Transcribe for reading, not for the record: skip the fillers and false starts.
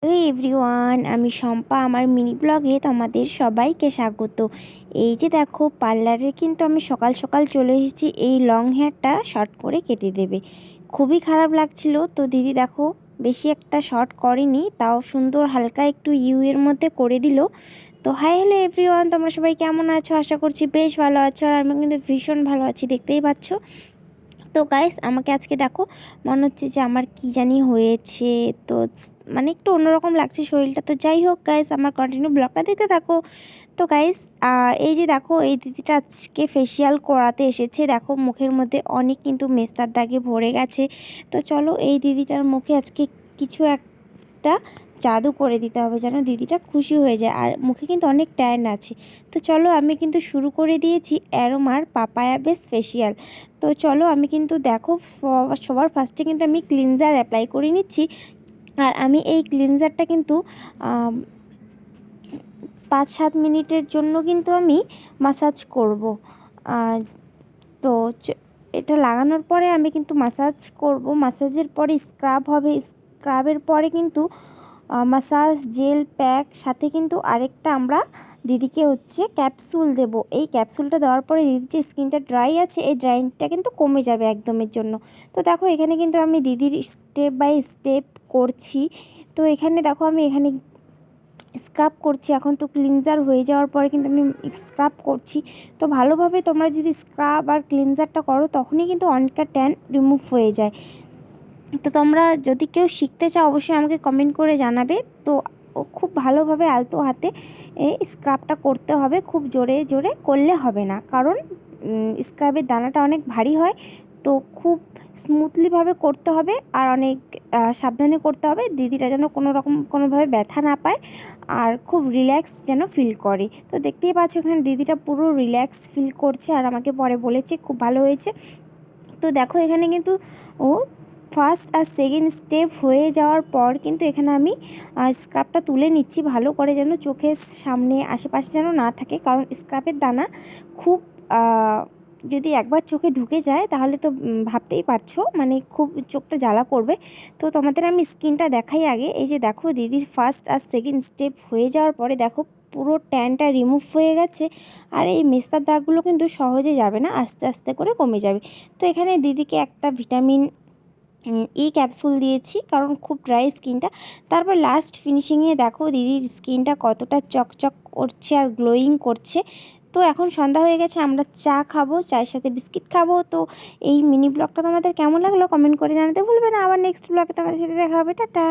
Hello everyone, আমি শম্পা। আমার mini ব্লগে তোমাদের সবাইকে স্বাগত। এই যে দেখো, পার্লারে কিন্তু আমি সকাল সকাল চলে এসেছি এই লং হেয়ারটা শর্ট করে কেটে দেবে। খুবই খারাপ লাগছিল, তো দিদি দেখো বেশি একটা শর্ট করেনি, তাও সুন্দর হালকা একটু ইউ এর মধ্যে করে দিল। তো হ্যালো এভরিওয়ান, তোমরা সবাই কেমন আছো? আশা করছি বেশ ভালো আছো, আর আমি কিন্তু ভীষণ ভালো আছি, দেখতেই পাচ্ছ। তো গাইস, আমাকে আজকে দেখো মনে হচ্ছে যে আমার কি জানি হয়েছে। তো মানে একটু অন্যরকম লাগছে শরীরটা। তো যাই হোক গাইস, আমার কন্টিনিউ ব্লগটা দেখতে থাকো। তো গাইস, এই যে দেখো, এই দিদিটা আজকে ফেসিয়াল করাতে এসেছে। দেখো মুখের মধ্যে অনেক কিন্তু মেস্তার দাগে ভরে গেছে। তো চলো এই দিদিটার মুখে আজকে কিছু একটা জাদু করে দিতে হবে, যেন দিদিটা খুশি হয়ে যায়। আর মুখে কিন্তু অনেক ট্যান আছে। তো চলো, আমি কিন্তু শুরু করে দিয়েছি অ্যারোমার পাপায়া বেস ফেসিয়াল। তো চলো, আমি কিন্তু দেখো সবার ফার্স্টে কিন্তু আমি ক্লিনজার অ্যাপ্লাই করে নিচ্ছি। আর আমি এই ক্লিনজারটা কিন্তু 5-7 মিনিটের জন্য কিন্তু আমি মাসাজ করব। তো এটা লাগানোর পরে আমি কিন্তু মাসাজ করব। মাসাজের পরে স্ক্রাব হবে। স্ক্রাবের পরে কিন্তু মাসাজ জেল প্যাক, সাথে কিন্তু আরেকটা আমরা দিদিকে ক্যাপসুল দেব। এই ক্যাপসুলটা দেওয়ার পরে দিদির যে স্কিনটা ড্রাই আছে, এই ড্রাইটা কিন্তু কমে যাবে একদমের জন্য। তো দেখো, এখানে কিন্তু আমি দিদির স্টেপ বাই স্টেপ করছি। তো এখানে দেখো, আমি এখানে স্ক্রাব করছি। এখন তো ক্লিনজার হয়ে যাওয়ার পরে কিন্তু আমি স্ক্রাব করছি। তো ভালোভাবে তোমরা যদি স্ক্রাব আর ক্লিনজারটা করো, তখনই কিন্তু অনেকটা ট্যান রিমুভ হয়ে যায়। তো তোমরা যদি কেউ শিখতে চাও, অবশ্যই আমাকে কমেন্ট করে জানাবে। তো খুব ভালোভাবে আলতো হাতে এই স্ক্রাবটা করতে হবে, খুব জোরে জোরে করলে হবে না, কারণ স্ক্রাবের দানাটা অনেক ভারী হয়। তো খুব স্মুথলিভাবে করতে হবে, আর অনেক সাবধানে করতে হবে, দিদিটা যেন কোনোভাবে ব্যথা না পায়, আর খুব রিল্যাক্স যেন ফিল করে। তো দেখতেই পাচ্ছ, এখানে দিদিটা পুরো রিল্যাক্স ফিল করছে, আর আমাকে পরে বলেছে খুব ভালো হয়েছে। তো দেখো, এখানে কিন্তু ও ফার্স্ট আর সেকেন্ড স্টেপ হয়ে যাওয়ার পর কিন্তু এখানে আমি স্ক্রাবটা তুলে নিচ্ছি ভালো করে, যেন চোখের সামনে আশেপাশে যেন না থাকে, কারণ স্ক্রাবের দানা খুব যদি একবার চোখে ঢুকে যায়, তাহলে তো ভাবতেই পারছো, মানে খুব চোখটা জ্বালা করবে। তো তোমাদের আমি স্কিনটা দেখাই আগে। এই যে দেখো, দিদির ফার্স্ট আর সেকেন্ড স্টেপ হয়ে যাওয়ার পরে দেখো পুরো ট্যানটা রিমুভ হয়ে গেছে। আর এই মেস্তার দাগগুলো কিন্তু সহজে যাবে না, আস্তে আস্তে করে কমে যাবে। তো এখানে দিদিকে একটা ভিটামিন ই ক্যাপসুল দিয়েছি, কারণ খুব ড্রাই স্কিনটা। তারপর লাস্ট ফিনিশিংয়ে দেখো দিদির স্কিনটা কতটা চকচক করছে আর গ্লোয়িং করছে। তো এখন সন্ধ্যা হয়ে গেছে, আমরা চা খাবো, চায়ের সাথে বিস্কিট খাবো। তো এই মিনি ব্লগটা তোমাদের কেমন লাগলো কমেন্ট করে জানাতে ভুলবে না। আবার নেক্সট ব্লগে তোমাদের সাথে দেখা হবে। টাটা।